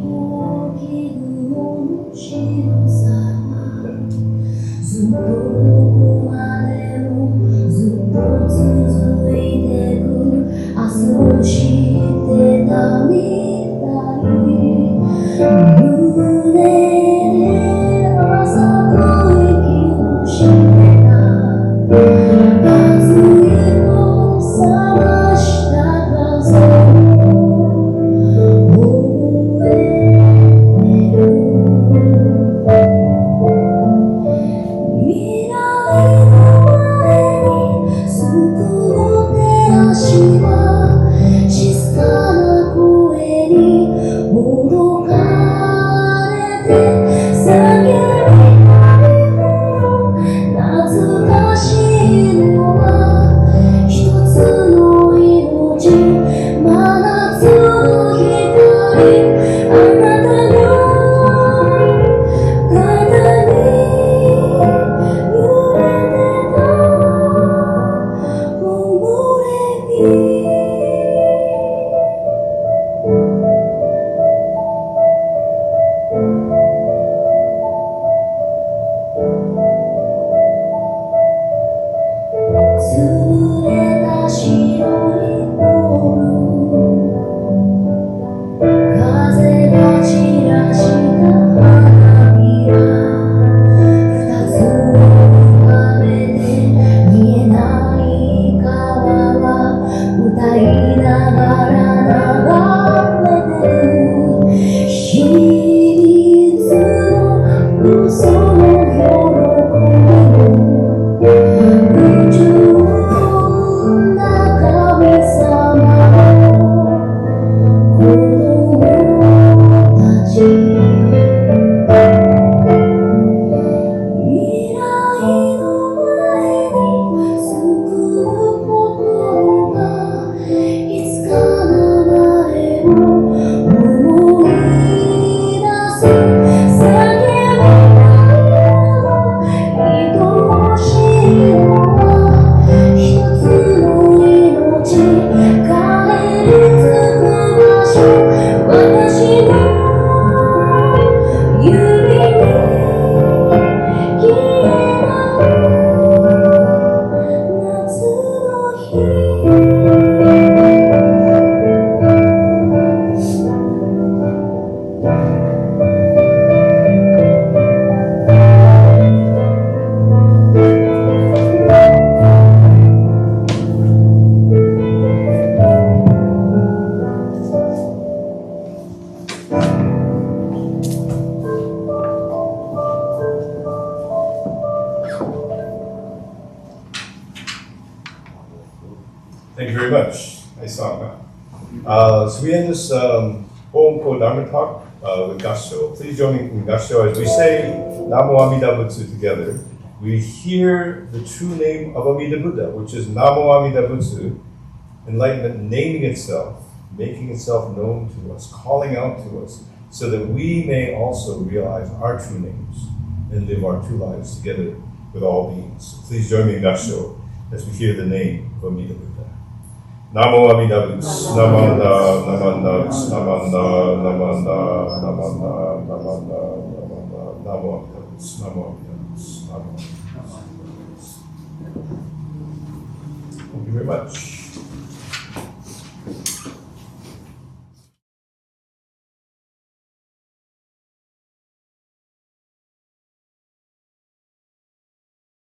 Thank you very much. Nice song, huh? So we end this Hoonko Dharma talk with Gassho. Please join me in Gassho as we say Namo Amida Butsu together. We hear the true name of Amida Buddha, which is Namo Amida Butsu, enlightenment naming itself, making itself known to us, calling out to us, so that we may also realize our true names and live our true lives together with all beings. So please join me in Gassho as we hear the name of Amida Buddha. Namo Amida Butsu, Namanda, Namanda, Namanda, Namanda, Namanda, Namanda, Namanda, Namo Amida Butsu, Namo Amida Butsu, Namo Amida Butsu. Thank you very much.